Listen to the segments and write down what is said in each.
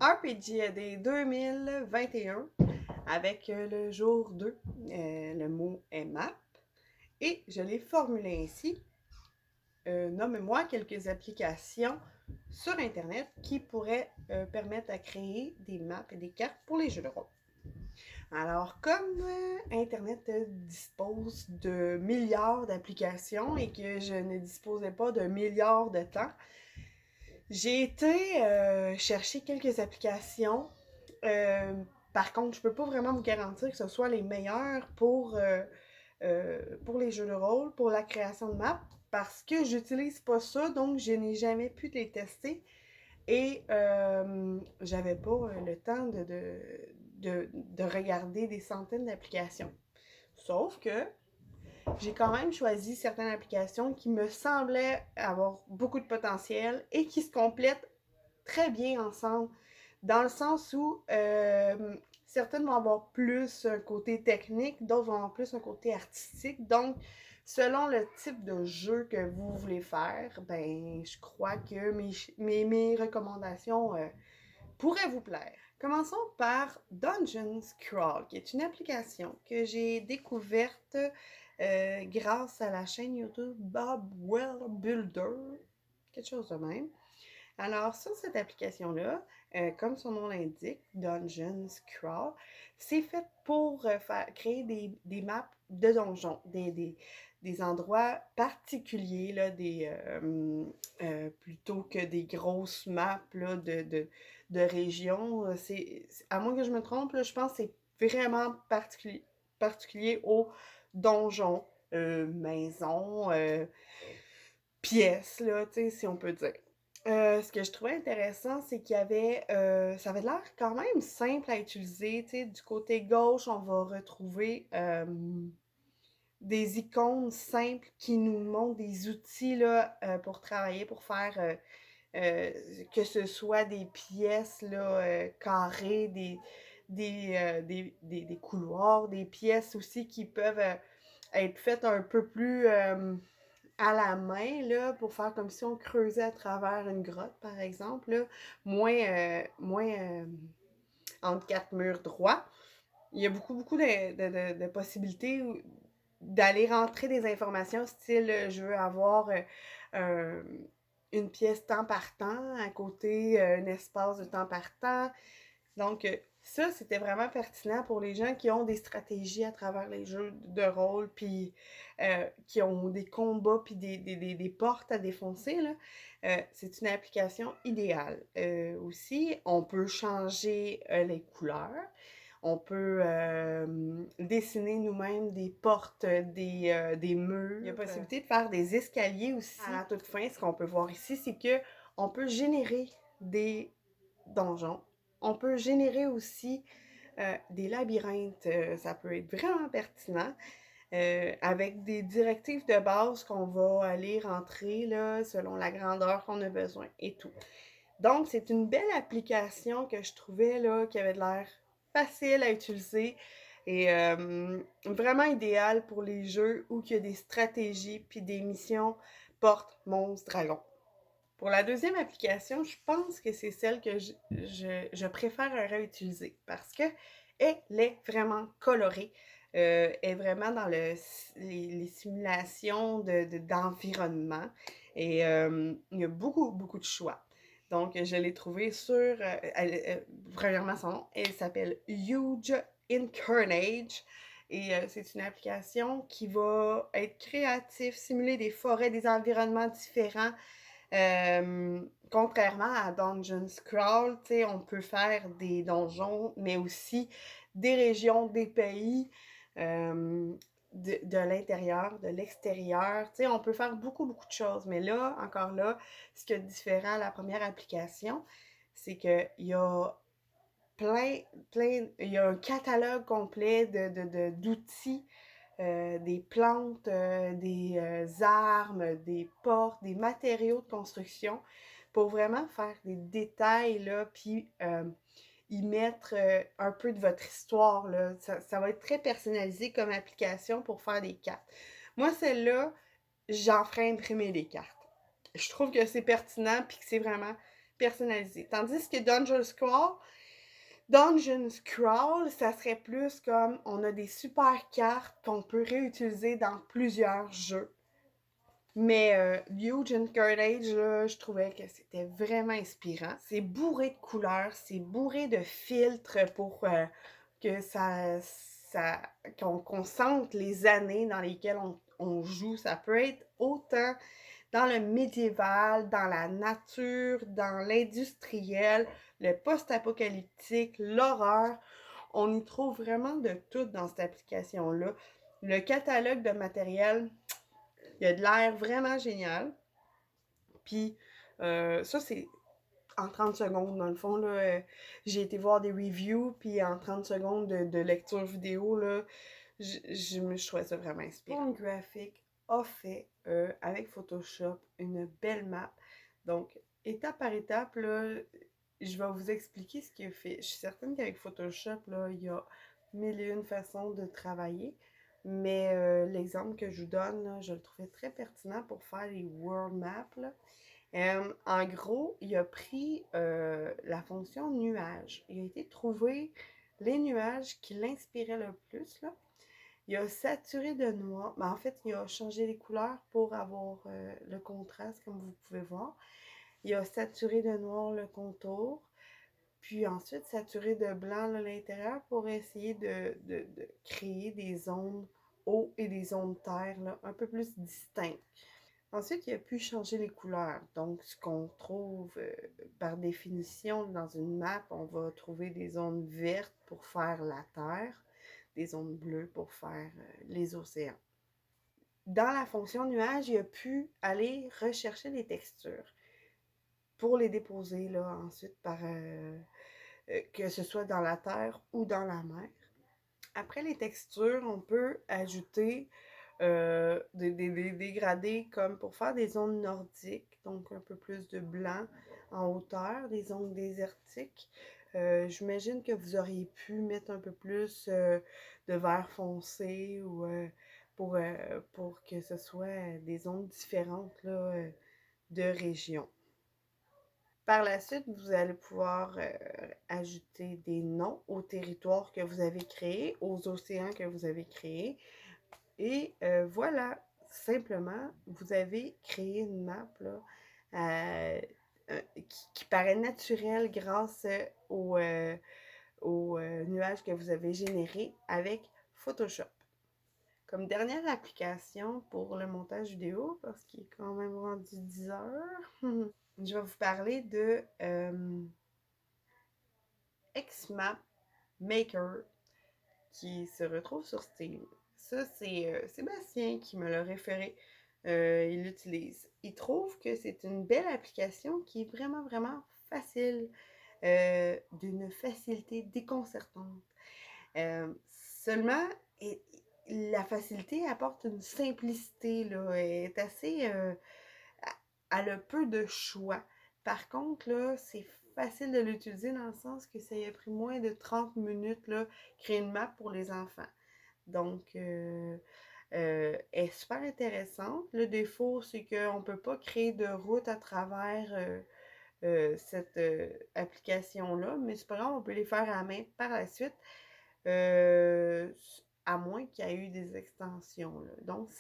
RPGAD 2021 avec le jour 2. Le mot est map. Et je l'ai formulé ainsi. Nomme-moi quelques applications sur Internet qui pourraient permettre à créer des maps et des cartes pour les jeux de rôle. Alors, comme Internet dispose de milliards d'applications et que je ne disposais pas de milliards de temps, j'ai été chercher quelques applications. Par contre, je peux pas vraiment vous garantir que ce soit les meilleures pour les jeux de rôle, pour la création de maps, parce que j'utilise pas ça, donc je n'ai jamais pu les tester. Et j'avais pas le temps de regarder des centaines d'applications. Sauf que j'ai quand même choisi certaines applications qui me semblaient avoir beaucoup de potentiel et qui se complètent très bien ensemble, dans le sens où certaines vont avoir plus un côté technique, d'autres vont avoir plus un côté artistique. Donc, selon le type de jeu que vous voulez faire, ben, je crois que mes recommandations pourraient vous plaire. Commençons par Dungeons Crawl, qui est une application que j'ai découverte grâce à la chaîne YouTube Bob Well Builder, quelque chose de même. Alors, sur cette application-là, comme son nom l'indique, Dungeons Crawl, c'est fait pour créer des maps de donjons, des endroits particuliers, là, plutôt que des grosses maps là, de régions. À moins que je me trompe, là, je pense que c'est vraiment particulier aux donjons, maisons, pièces, là, si on peut dire. Ce que je trouvais intéressant, c'est qu'il y avait, ça avait l'air quand même simple à utiliser. Du côté gauche, on va retrouver des icônes simples qui nous montrent des outils là, pour travailler, pour faire que ce soit des pièces là, carrées, des couloirs, des pièces aussi qui peuvent être faites un peu plus à la main, là, pour faire comme si on creusait à travers une grotte, par exemple, là, moins entre quatre murs droits. Il y a beaucoup de possibilités d'aller rentrer des informations, style, je veux avoir euh, une pièce temps par temps, à côté, un espace de temps par temps. Donc, ça, c'était vraiment pertinent pour les gens qui ont des stratégies à travers les jeux de rôle, puis qui ont des combats, puis des portes à défoncer, là. C'est une application idéale. Aussi, on peut changer les couleurs. On peut dessiner nous-mêmes des portes, des murs. Il y a possibilité de faire des escaliers aussi. À la toute fin, ce qu'on peut voir ici, c'est que on peut générer des donjons. On peut générer aussi des labyrinthes. Ça peut être vraiment pertinent. Avec des directives de base qu'on va aller rentrer là, selon la grandeur qu'on a besoin et tout. Donc, c'est une belle application que je trouvais là, qui avait de l'air facile à utiliser et vraiment idéale pour les jeux où il y a des stratégies puis des missions porte, monstre, dragon. Pour la deuxième application, je pense que c'est celle que je préférerais utiliser parce que elle est vraiment colorée. Est vraiment dans les simulations d'environnement et il y a beaucoup de choix. Donc, je l'ai trouvée sur, premièrement, son nom, elle s'appelle Huge Incarnage. Et c'est une application qui va être créative, simuler des forêts, des environnements différents. Contrairement à Dungeons Crawl, on peut faire des donjons, mais aussi des régions, des pays, de l'intérieur, de l'extérieur. On peut faire beaucoup de choses. Mais là, encore là, ce qui est différent à la première application, c'est qu'il y a il y a un catalogue complet d'outils, des plantes, des armes, des portes, des matériaux de construction pour vraiment faire des détails, là, puis y mettre un peu de votre histoire, là. Ça va être très personnalisé comme application pour faire des cartes. Moi, celle-là, j'en ferai imprimer des cartes. Je trouve que c'est pertinent puis que c'est vraiment personnalisé. Tandis que Dungeon Scroll, ça serait plus comme on a des super cartes qu'on peut réutiliser dans plusieurs jeux. Mais Huge and Carnage, là, je trouvais que c'était vraiment inspirant. C'est bourré de couleurs, c'est bourré de filtres pour que qu'on sente les années dans lesquelles on joue. Ça peut être autant dans le médiéval, dans la nature, dans l'industriel, le post-apocalyptique, l'horreur. On y trouve vraiment de tout dans cette application-là. Le catalogue de matériel, il a de l'air vraiment génial. Puis, ça, c'est en 30 secondes, dans le fond. Là, j'ai été voir des reviews, puis en 30 secondes de lecture vidéo, là, je trouvais ça vraiment inspirant. Mon graphique a fait, avec Photoshop, une belle map. Donc, étape par étape, là, je vais vous expliquer ce qu'il a fait. Je suis certaine qu'avec Photoshop, là, il y a mille et une façons de travailler. Mais l'exemple que je vous donne, là, je le trouvais très pertinent pour faire les world maps. Là. En gros, il a pris la fonction nuage. Il a été trouver les nuages qui l'inspiraient le plus. Là. Il a saturé de noir. Mais en fait, il a changé les couleurs pour avoir le contraste, comme vous pouvez voir. Il a saturé de noir le contour. Puis ensuite, saturé de blanc là, à l'intérieur pour essayer de créer des zones eau et des zones terre là, un peu plus distinctes. Ensuite, il a pu changer les couleurs. Donc, ce qu'on trouve par définition dans une map, on va trouver des zones vertes pour faire la terre, des zones bleues pour faire les océans. Dans la fonction nuage, il a pu aller rechercher les textures pour les déposer là, ensuite que ce soit dans la terre ou dans la mer. Après les textures, on peut ajouter des dégradés comme pour faire des zones nordiques, donc un peu plus de blanc en hauteur, des zones désertiques. J'imagine que vous auriez pu mettre un peu plus de vert foncé ou pour que ce soit des zones différentes là, de régions. Par la suite, vous allez pouvoir ajouter des noms aux territoires que vous avez créés, aux océans que vous avez créés. Et voilà, simplement, vous avez créé une map là, qui paraît naturelle grâce au nuage que vous avez généré avec Photoshop. Comme dernière application pour le montage vidéo, parce qu'il est quand même rendu 10 heures, je vais vous parler de Xmap Maker qui se retrouve sur Steam. Ça, c'est Sébastien qui me l'a référé. Il l'utilise. Il trouve que c'est une belle application qui est vraiment, vraiment facile, d'une facilité déconcertante. Seulement, la facilité apporte une simplicité, là, elle est assez... elle a peu de choix. Par contre, là, c'est facile de l'utiliser dans le sens que ça a pris moins de 30 minutes, là, créer une map pour les enfants. Donc, elle est super intéressante. Le défaut, c'est qu'on ne peut pas créer de route à travers cette application-là, mais c'est pas grave, on peut les faire à la main par la suite, à moins qu'il y ait eu des extensions. Là. Donc,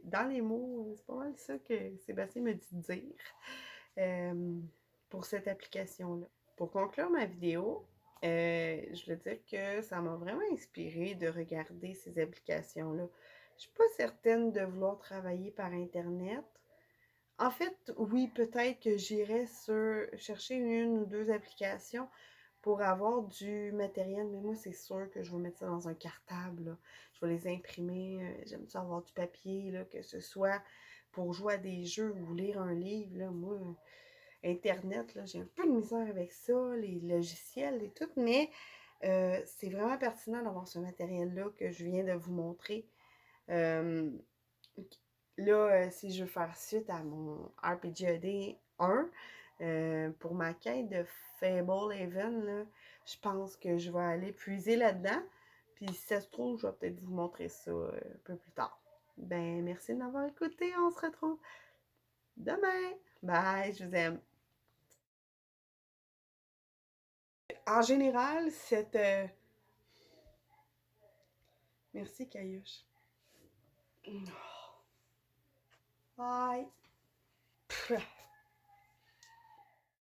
dans les mots, c'est pas mal ça que Sébastien me dit de dire pour cette application-là. Pour conclure ma vidéo, je veux dire que ça m'a vraiment inspiré de regarder ces applications-là. Je suis pas certaine de vouloir travailler par Internet. En fait, oui, peut-être que j'irais chercher une ou deux applications pour avoir du matériel, mais moi, c'est sûr que je vais mettre ça dans un cartable, là. Je vais les imprimer. J'aime ça avoir du papier, là, que ce soit pour jouer à des jeux ou lire un livre, là. Moi, Internet, là, j'ai un peu de misère avec ça, les logiciels et tout, mais c'est vraiment pertinent d'avoir ce matériel-là que je viens de vous montrer. Euh, Là, si je veux faire suite à mon RPGAD 1, pour ma quête de Fable Haven, là, je pense que je vais aller puiser là-dedans. Puis si ça se trouve, je vais peut-être vous montrer ça un peu plus tard. Ben, merci de m'avoir écouté. On se retrouve demain. Bye, je vous aime. en général, Merci, Caillouche. Bye!